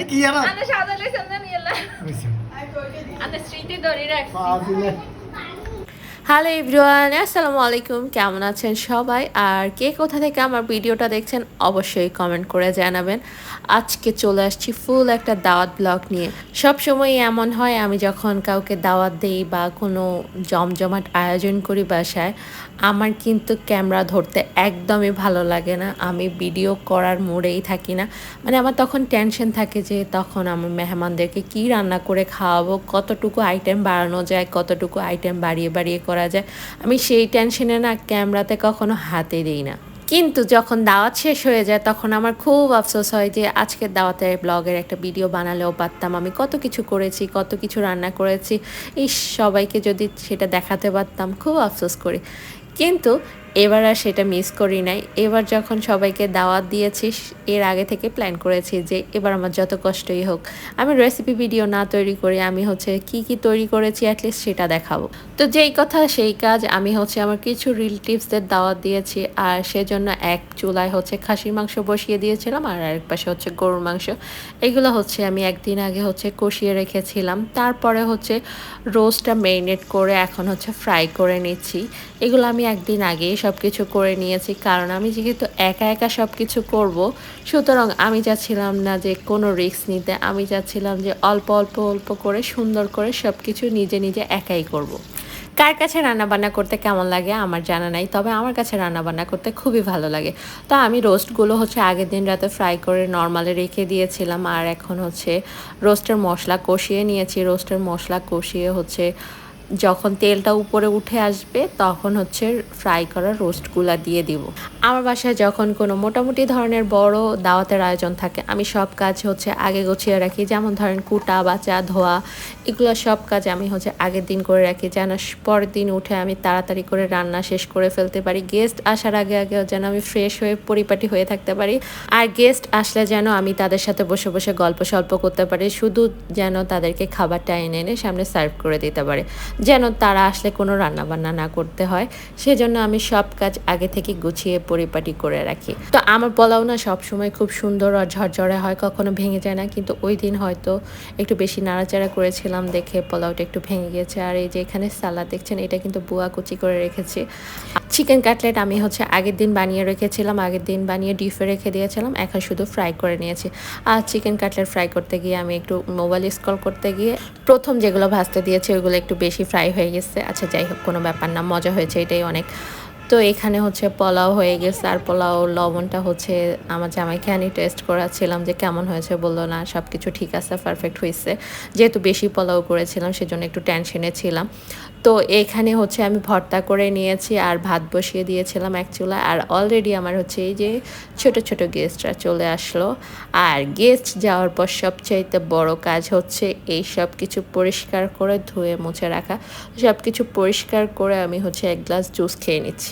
কি জানো আন্না সাজালে সন্ধান গেলা আন্না স্মৃতি ধরে রাখছি। হ্যালো এভরিওয়ান, আসসালামু আলাইকুম। কেমন আছেন সবাই? আর কে কোথা থেকে আমার ভিডিওটা দেখছেন অবশ্যই কমেন্ট করে জানাবেন। আজকে চলে আসছি ফুল একটা দাওয়াত ব্লগ নিয়ে। সব সময় এমন হয়, আমি যখন কাউকে দাওয়াত দেই বা কোনো জমজমাট আয়োজন করি বাসায়, আমার কিন্তু ক্যামেরা ধরতে একদমই ভালো লাগে না। আমি ভিডিও করার মুডেই থাকি না। মানে আমার তখন টেনশন থাকে যে তখন আমার মেহমানদেরকে কি রান্না করে খাওয়াবো, কতটুকু আইটেম বাড়ানো যায়, কতটুকু আইটেম বাড়িয়ে বাড়িয়ে করা যায়। আমি সেই টেনশনে না ক্যামেরাতে কখনো হাতে দিই না। কিন্তু যখন দাওয়াত শেষ হয়ে যায় তখন আমার খুব আফসোস হয় যে আজকের দাওয়াতের ব্লগের একটা ভিডিও বানালেও পারতাম। আমি কত কিছু করেছি, কত কিছু রান্না করেছি, সবাইকে যদি সেটা দেখাতে পারতাম, খুব আফসোস করি। কিন্তু এবার আর সেটা মিস করি নাই। এবার যখন সবাইকে দাওয়াত দিয়েছি, এর আগে থেকে প্ল্যান করেছি যে এবার আমার যত কষ্টই হোক আমি রেসিপি ভিডিও না তৈরি করি, আমি কি তৈরি করেছি অ্যাটলিস্ট সেটা দেখাবো। তো যেই কথা সেই কাজ, আমি আমার কিছু রিলেটিভসদের দাওয়াত দিয়েছি, আর সেজন্য এক চুলায় খাসির মাংস বসিয়ে দিয়েছিলাম, আর আরেক পাশে গরুর মাংস। এগুলো আমি একদিন আগে কষিয়ে রেখেছিলাম। তারপরে রোস্টটা মেরিনেট করে এখন ফ্রাই করে নিচ্ছি। এগুলো আমি একদিন আগেই সব কিছু করে নিয়েছি, কারণ আমি যেহেতু একা একা সব কিছু করব, সুতরাং আমি চাচ্ছিলাম না যে কোনো রিস্ক নিতে। আমি চাচ্ছিলাম যে অল্প অল্প অল্প করে সুন্দর করে সব কিছু নিজে নিজে একাই করব। কার কাছে রান্নাবান্না করতে কেমন লাগে আমার জানা নাই, তবে আমার কাছে রান্নাবান্না করতে খুবই ভালো লাগে। তো আমি রোস্টগুলো আগের দিন রাতে ফ্রাই করে নর্মালে রেখে দিয়েছিলাম, আর এখন রোস্টের মশলা কষিয়ে নিয়েছি। রোস্টের মশলা কষিয়ে যখন তেলটা উপরে উঠে আসবে তখন ফ্রাই করা রোস্টগুলা দিয়ে দিব। আমার বাসায় যখন কোনো মোটামুটি ধরনের বড় দাওয়াতের আয়োজন থাকে, আমি সব কাজ আগে গুছিয়ে রাখি। যেমন ধরেন কুটা, বাচা, ধোয়া, এগুলো সব কাজ আমি আগের দিন করে রাখি, যেন পরের দিন উঠে আমি তাড়াতাড়ি করে রান্না শেষ করে ফেলতে পারি। গেস্ট আসার আগে আগে যেন আমি ফ্রেশ হয়ে পরিপাটি হয়ে থাকতে পারি। আর গেস্ট আসলে যেন আমি তাদের সাথে বসে বসে গল্প সল্প করতে পারি, শুধু যেন তাদেরকে খাবারটা এনে এনে সামনে সার্ভ করে দিতে পারে, যেন তারা আসলে কোনো রান্নাবান্না না করতে হয়। সেজন্য আমি সব কাজ আগে থেকে গুছিয়ে পরিপাটি করে রাখি। তো আমার পোলাও না সবসময় খুব সুন্দর আর ঝরঝরে হয়, কখনো ভেঙে যায় না। কিন্তু ওই দিন হয়তো একটু বেশি নাড়াচাড়া করেছিলাম দেখে পোলাওটা একটু ভেঙে গেছে। আর এই যে এখানে সালাদ দেখছেন, এটা কিন্তু বুয়া কুচি করে রেখেছি। চিকেন কাটলেট আমি আগের দিন বানিয়ে রেখেছিলাম, আগের দিন বানিয়ে ডিপে রেখে দিয়েছিলাম, এখন শুধু ফ্রাই করে নিয়েছি। আর চিকেন কাটলেট ফ্রাই করতে গিয়ে আমি একটু মোবাইল স্ক্রল করতে গিয়ে প্রথম যেগুলো ভাজতে দিয়েছে ওইগুলো একটু বেশি ফ্রাই হয়ে গেছে। আচ্ছা যাই হোক, কোনো ব্যাপার না, মজা হয়েছে, এটাই অনেক। তো এখানে পোলাও হয়ে গেছে, আর পোলাও লবণটা আমার জামাইকে আমি টেস্ট করাচ্ছিলাম যে কেমন হয়েছে। বললো না সব কিছু ঠিক আছে, পারফেক্ট হয়েছে। যেহেতু বেশি পোলাও করেছিলাম সেজন্য একটু টেনশনে ছিলাম। তো এখানে আমি ভর্তা করে নিয়েছি আর ভাত বসিয়ে দিয়েছিলাম এক চুলায়। আর অলরেডি আমার এই যে ছোট ছোট গেস্টরা চলে আসলো। আর গেস্ট যাওয়ার পর সবচাইতে বড় কাজ এই সব কিছু পরিষ্কার করে ধুয়ে মুছে রাখা। সব কিছু পরিষ্কার করে আমি এক গ্লাস জুস খেয়ে নিচ্ছি।